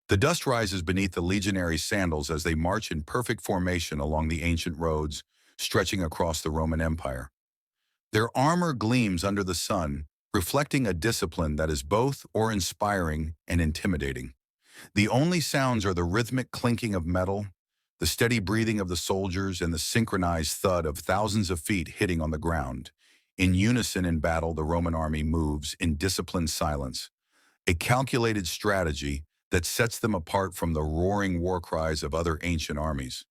The dust rises beneath the legionaries' sandals as they march in perfect formation along the ancient roads stretching across the Roman Empire. Their armor gleams under the sun, reflecting a discipline that is both awe-inspiring and intimidating. The only sounds are the rhythmic clinking of metal, the steady breathing of the soldiers, and the synchronized thud of thousands of feet hitting on the ground. In unison in battle, the Roman army moves in disciplined silence, a calculated strategy that sets them apart from the roaring war cries of other ancient armies.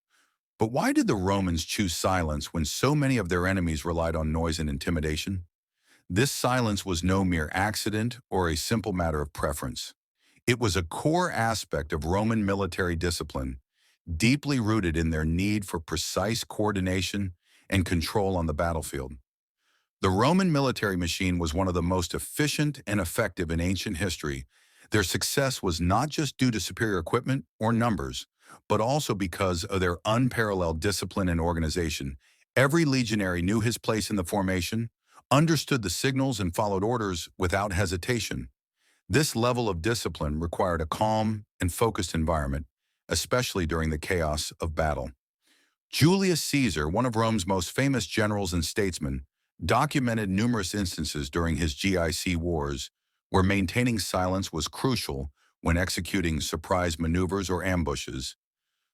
But why did the Romans choose silence when so many of their enemies relied on noise and intimidation? This silence was no mere accident or a simple matter of preference. It was a core aspect of Roman military discipline, deeply rooted in their need for precise coordination and control on the battlefield. The Roman military machine was one of the most efficient and effective in ancient history. Their success was not just due to superior equipment or numbers, but also because of their unparalleled discipline and organization. Every legionary knew his place in the formation, understood the signals, and followed orders without hesitation. This level of discipline required a calm and focused environment, especially during the chaos of battle. Julius Caesar, one of Rome's most famous generals and statesmen, documented numerous instances during his GIC wars where maintaining silence was crucial when executing surprise maneuvers or ambushes.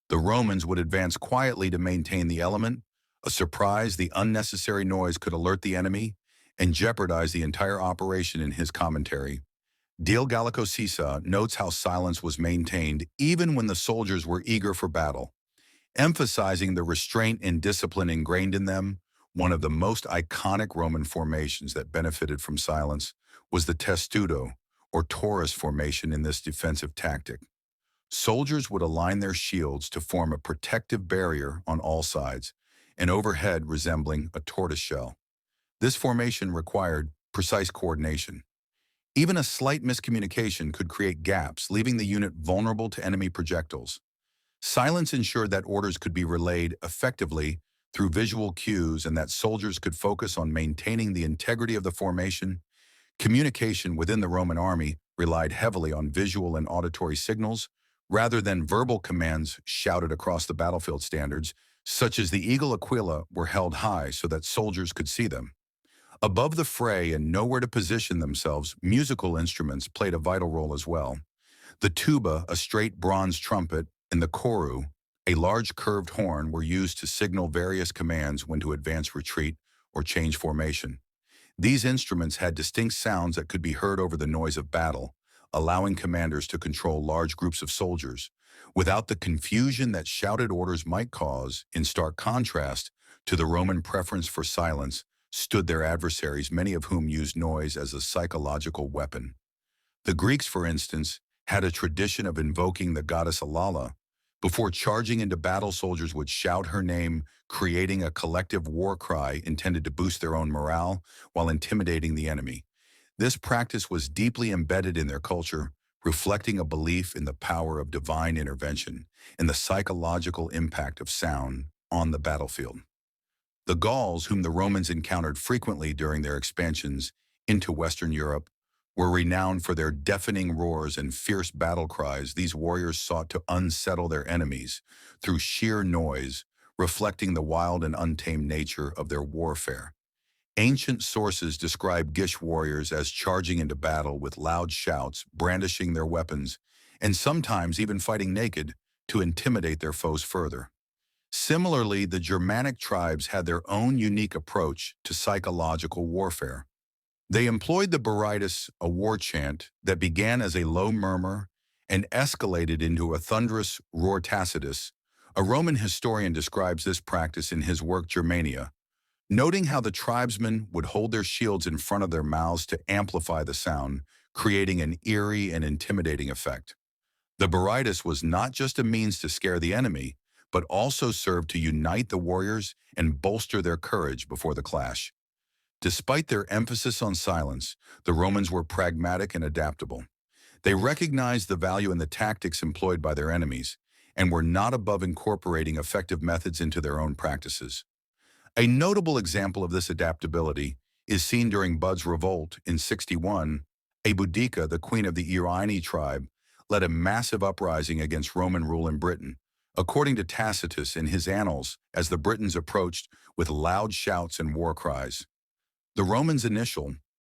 The Romans would advance quietly to maintain the element. A surprise, the unnecessary noise could alert the enemy and jeopardize the entire operation. In his commentary, Dale Gallico Sisa notes how silence was maintained even when the soldiers were eager for battle, emphasizing the restraint and discipline ingrained in them. One of the most iconic Roman formations that benefited from silence was the testudo, or Taurus formation. In this defensive tactic, soldiers would align their shields to form a protective barrier on all sides, and overhead resembling a tortoise shell. This formation required precise coordination. Even a slight miscommunication could create gaps, leaving the unit vulnerable to enemy projectiles. Silence ensured that orders could be relayed effectively through visual cues and that soldiers could focus on maintaining the integrity of the formation. Communication within the Roman army relied heavily on visual and auditory signals rather than verbal commands shouted across the battlefield. Standards, such as the Eagle Aquila, were held high so that soldiers could see them. Above the fray and nowhere to position themselves, musical instruments played a vital role as well. The tuba, a straight bronze trumpet, and the choru, a large curved horn, were used to signal various commands when to advance, retreat, or change formation. These instruments had distinct sounds that could be heard over the noise of battle, allowing commanders to control large groups of soldiers without the confusion that shouted orders might cause. In stark contrast to the Roman preference for silence stood their adversaries, many of whom used noise as a psychological weapon. The Greeks, for instance, had a tradition of invoking the goddess Alala. Before charging into battle, soldiers would shout her name, creating a collective war cry intended to boost their own morale while intimidating the enemy. This practice was deeply embedded in their culture, reflecting a belief in the power of divine intervention and the psychological impact of sound on the battlefield. The Gauls, whom the Romans encountered frequently during their expansions into Western Europe, were renowned for their deafening roars and fierce battle cries. These warriors sought to unsettle their enemies through sheer noise, reflecting the wild and untamed nature of their warfare. Ancient sources describe Gish warriors as charging into battle with loud shouts, brandishing their weapons, and sometimes even fighting naked to intimidate their foes further. Similarly, the Germanic tribes had their own unique approach to psychological warfare. They employed the Berytus, a war chant that began as a low murmur and escalated into a thunderous roar. Tacitus, a Roman historian, describes this practice in his work Germania, noting how the tribesmen would hold their shields in front of their mouths to amplify the sound, creating an eerie and intimidating effect. The Berytus was not just a means to scare the enemy, but also served to unite the warriors and bolster their courage before the clash. Despite their emphasis on silence, the Romans were pragmatic and adaptable. They recognized the value in the tactics employed by their enemies and were not above incorporating effective methods into their own practices. A notable example of this adaptability is seen during Bud's revolt in 61. A Boudica, the queen of the Iraini tribe, led a massive uprising against Roman rule in Britain, according to Tacitus in his Annals, as the Britons approached with loud shouts and war cries. The Romans' initial,